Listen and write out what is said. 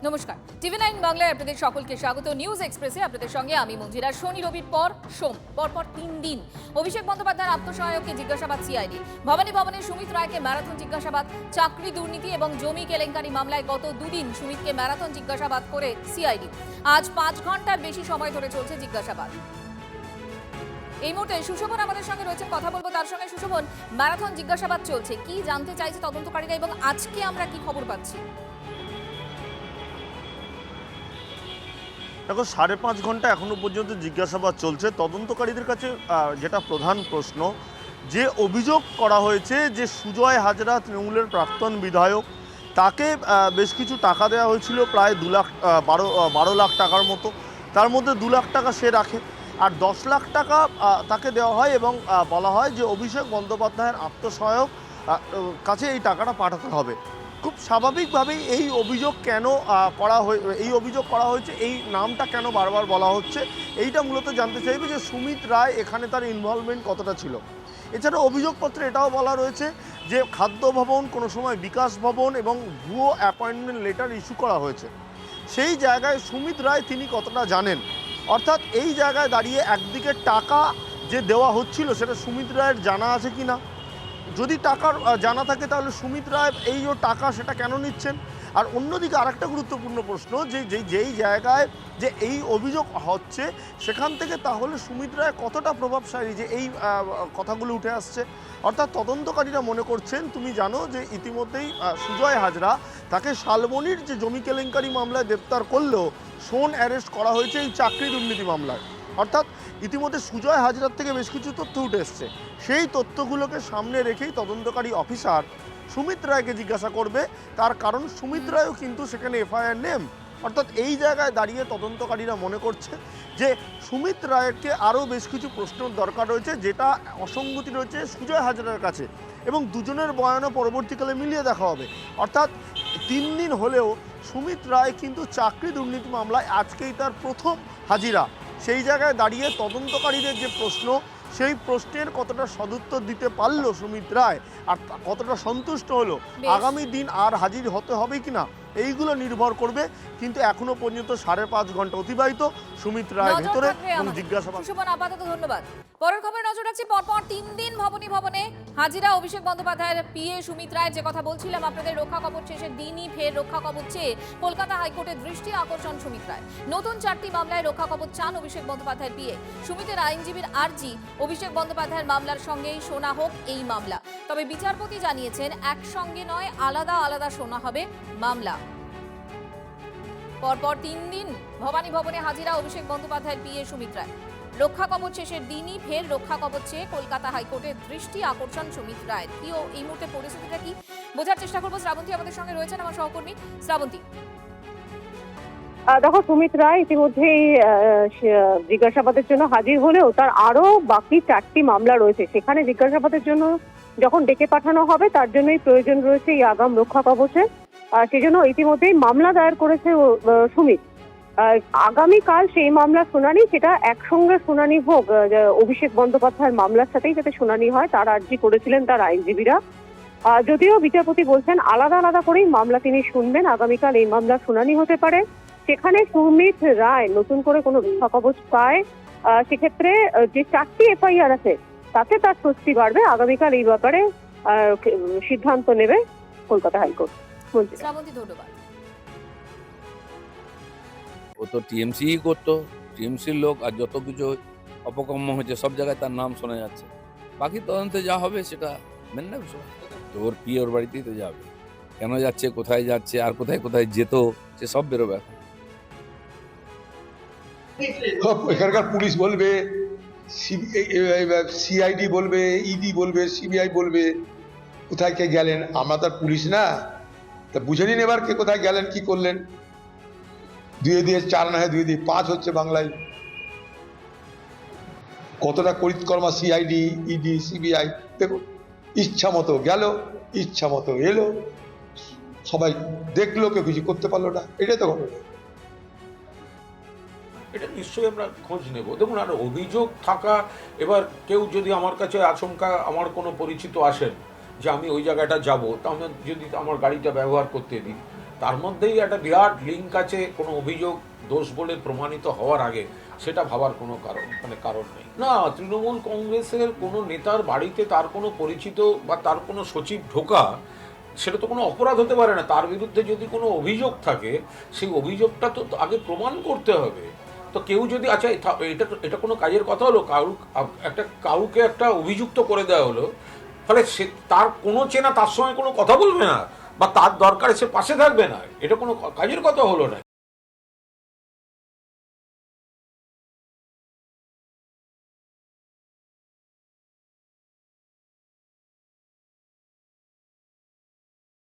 নমস্কার, টিভি9 বাংলায় আপনাদের সকলকে স্বাগত। নিউজ এক্সপ্রেসে আপনাদের সঙ্গে আমি মঞ্জিরা। শনি রবির পর সোম পরপর 3 দিন অভিষেক বন্দ্যোপাধ্যায়ের আত্মসহায়ককে জিজ্ঞাসাবাদ সিআইডি। ভবানী ভবনে সুমিত রায়কে ম্যারাথন জিজ্ঞাসাবাদ। চাকরি দুর্নীতি এবং জমি কেলেঙ্কারি মামলায় গত দুদিন সুমিতকে ম্যারাথন জিজ্ঞাসাবাদ করে সিআইডি। আজ 5 ঘন্টার বেশি সময় ধরে চলছে জিজ্ঞাসাবাদ। এই মুহূর্তে সুশোভন আমাদের সঙ্গে রয়েছেন, কথা বলবো তার সঙ্গে। সুশোভন, ম্যারাথন জিজ্ঞাসাবাদ চলছে, কি জানতে চাইছে তদন্তকারীরা এবং আজকে আমরা কি খবর পাচ্ছি? দেখো, 5.5 ঘন্টা এখনো পর্যন্ত জিজ্ঞাসাবাদ চলছে। তদন্তকারীদের কাছে যেটা প্রধান প্রশ্ন, যে অভিযোগ করা হয়েছে যে সুজয় হাজরা তৃণমূলের প্রাক্তন বিধায়ক, তাকে বেশ কিছু টাকা দেওয়া হয়েছিল, প্রায় 12 লাখ টাকার মতো। তার মধ্যে 2 লাখ টাকা সে রাখে, আর 10 লাখ টাকা তাকে দেওয়া হয় এবং বলা হয় যে অভিষেক বন্দ্যোপাধ্যায়ের আত্মসহায়ক কাছে এই টাকাটা পাঠাতে হবে। খুব স্বাভাবিকভাবেই এই অভিযোগ করা হয়েছে, এই নামটা কেন বারবার বলা হচ্ছে, এইটা মূলত জানতে চাইবে যে সুমিত রায় এখানে তার ইনভলভমেন্ট কতটা ছিল। এছাড়া অভিযোগপত্রে এটাও বলা রয়েছে যে খাদ্য ভবন, কোনো সময় বিকাশ ভবন এবং ভুয়ো অ্যাপয়েন্টমেন্ট লেটার ইস্যু করা হয়েছে। সেই জায়গায় সুমিত রায় তিনি কতটা জানেন, অর্থাৎ এই জায়গায় দাঁড়িয়ে একদিকে টাকা যে দেওয়া হচ্ছিল সেটা সুমিত রায়ের জানা আছে কি না। যদি টাকার জানা থাকে তাহলে সুমিত রায় এই যে টাকা সেটা কেন নিচ্ছেন। আর অন্যদিকে আরেকটা গুরুত্বপূর্ণ প্রশ্ন, যেই জায়গায় যে এই অভিযোগ হচ্ছে সেখান থেকে তাহলে সুমিত রায় কতটা প্রভাবশালী যে এই কথাগুলো উঠে আসছে। অর্থাৎ তদন্তকারীরা মনে করছেন, তুমি জানো যে ইতিমধ্যেই সুজয় হাজরা তাকে শালবনির যে জমি কেলেঙ্কারি মামলায় গ্রেপ্তার করলেও সোন অ্যারেস্ট করা হয়েছে এই চাকরি দুর্নীতি মামলায়। অর্থাৎ ইতিমধ্যে সুজয় হাজরার থেকে বেশ কিছু তথ্য উঠে এসছে। সেই তথ্যগুলোকে সামনে রেখেই তদন্তকারী অফিসার সুমিত রায়কে জিজ্ঞাসা করবে, তার কারণ সুমিত রায়ও কিন্তু সেখানে এফআইআর নেম। অর্থাৎ এই জায়গায় দাঁড়িয়ে তদন্তকারীরা মনে করছে যে সুমিত রায়কে আরও বেশ কিছু প্রশ্নের দরকার রয়েছে, যেটা অসঙ্গতি রয়েছে সুজয় হাজরার কাছে, এবং দুজনের বয়ানও পরবর্তীকালে মিলিয়ে দেখা হবে। অর্থাৎ 3 দিন হলেও সুমিত রায় কিন্তু চাকরি দুর্নীতি মামলায় আজকেই তার প্রথম হাজিরা। সেই জায়গায় দাঁড়িয়ে তদন্তকারীদের যে প্রশ্ন, সেই প্রশ্নের কতটা সদুত্তর দিতে পারল সুমিত রায় আর কতটা সন্তুষ্ট হলো, আগামী দিন আর হাজির হতে হবে কিনা, এইগুলো নির্ভর করবে। কিন্তু এখনো পর্যন্ত 5.5 ঘন্টা অতিবাহিত সুমিত রায় ভেতরে এবং জিজ্ঞাসাবাদ। আপাতত ধন্যবাদ। পরের খবরে নজর রাখছি। পরপর 3 দিন ভবনে হাজিরা অভিষেক বন্দ্যোপাধ্যায়ের পিএ সুমিত রায়। যে কথা বলছিলাম আপনাদের, রক্ষা কবচ শেষের দিনই ফের রক্ষা কবচ চেয়ে কলকাতা হাইকোর্টের দৃষ্টি আকর্ষণ সুমিত রায়। নতুন 4টি মামলায় রক্ষা কবচ চান অভিষেক বন্দ্যোপাধ্যায়ের পিএ। সুমিতের আইনজীবীর আর্জি, অভিষেক বন্দ্যোপাধ্যায়ের মামলার সঙ্গেই শোনা হোক এই মামলা। তবে বিচারপতি জানিয়েছেন একসঙ্গে নয়, আলাদা আলাদা শোনা হবে মামলা। পরপর 3 দিন ভবানী ভবনে হাজিরা অভিষেক বন্দ্যোপাধ্যায়ের পিএ সুমিত রায়। রক্ষা কবচ শেষের দিনই ফের রক্ষা কবচ চেয়ে কলকাতা হাইকোর্টের দৃষ্টি আকর্ষণ সুমিত রায়। কি এই মুহূর্তে পরিস্থিতিটা কি বোঝার চেষ্টা করবো। শ্রাবন্তী আমাদের সঙ্গে রয়েছেন, আমার সহকর্মী। শ্রাবন্তী, দেখো, সুমিত রায় ইতিমধ্যেই জিজ্ঞাসাবাদের জন্য হাজির হলেও তার আরো বাকি 4টি মামলা রয়েছে। সেখানে জিজ্ঞাসাবাদের জন্য যখন ডেকে পাঠানো হবে তার জন্যই প্রয়োজন রয়েছে এই আগাম রক্ষা কবচের। সেজন্য ইতিমধ্যেই মামলা দায়ের করেছে সুমিত। আগামীকাল সেই মামলা শুনানি, সেটা একসঙ্গে শুনানি হোক, অভিষেক বন্দ্যোপাধ্যায়ের মামলার সাথেই যাতে শুনানি হয় তার আর্জি করেছিলেন তার আইনজীবীরা। যদিও বিচারপতি বলছেন আলাদা আলাদা করেই মামলা তিনি শুনবেন। আগামীকাল এই মামলার শুনানি হতে পারে। সেখানে সুমিত রায় নতুন করে কোনো রক্ষা কবচ পায়, সেক্ষেত্রে যে 4টি এফআইআর আছে তাতে তার স্বস্তি বাড়বে। আগামীকাল এই ব্যাপারে সিদ্ধান্ত নেবে কলকাতা হাইকোর্ট। শ্রাবন্তী, ধন্যবাদ। ও তো টিএমসি করতো, টিএমসির লোক, আর যত কিছু অপকর্ম হয়েছে সব জায়গায় তার নাম শোনা যাচ্ছে। বাকি তদন্তে যা হবে সেটা মেনে নেবে সবাই। তো ওর পিয়ে ওর বাড়িতেই তো যাবে, কেন যাচ্ছে, কোথায় যাচ্ছে, আর কোথায় কোথায় যেত, সে সব বেরোবে এখন। এখানকার পুলিশ বলবে, সিআইডি বলবে, ইডি বলবে, সিবিআই বলবে কোথায় কে গেলেন। আমরা তো আর পুলিশ না, তা বুঝে নিন এবার কে কোথায় গেলেন, কি করলেন। 2 দিয়ে 4 না হয় 2 দিয়ে 5 হচ্ছে বাংলায়। কতটা করিতকর্মা সিআইডি, ইডি, সিবিআই। দেখুন, ইচ্ছা মতো গেল, ইচ্ছা মতো এলো, সবাই দেখলো, কেউ কিছু করতে পারলো না। এটাই তো ঘটনা। এটা নিশ্চয়ই আমরা খোঁজ নেব। দেখুন, আর অভিযোগ থাকা, এবার কেউ যদি আমার কাছে আচমকা আমার কোনো পরিচিত আসেন যে আমি ওই জায়গাটা যাব, তাহলে যদি আমার গাড়িটা ব্যবহার করতে দিই, তার মধ্যেই একটা বিরাট লিঙ্ক আছে কোনো অভিযোগ দোষ বলে প্রমাণিত হওয়ার আগে, সেটা ভাবার কোনো কারণ নেই। না, তৃণমূল কংগ্রেসের কোনো নেতার বাড়িতে তার কোনো পরিচিত বা তার কোনো সচিব ঢোকা, সেটা তো কোনো অপরাধ হতে পারে না। তার বিরুদ্ধে যদি কোনো অভিযোগ থাকে, সেই অভিযোগটা তো আগে প্রমাণ করতে হবে। তো কেউ যদি আচ্ছা এটা কোনো কাজের কথা হলো, কাউকে একটা অভিযুক্ত করে দেওয়া হলো, ফলে সে তার কোনো চেনা তার সঙ্গে কোনো কথা বলবে না বা তার দরকারে সে পাশে থাকবে না, এটা কোনো কাজের কথা হলো না।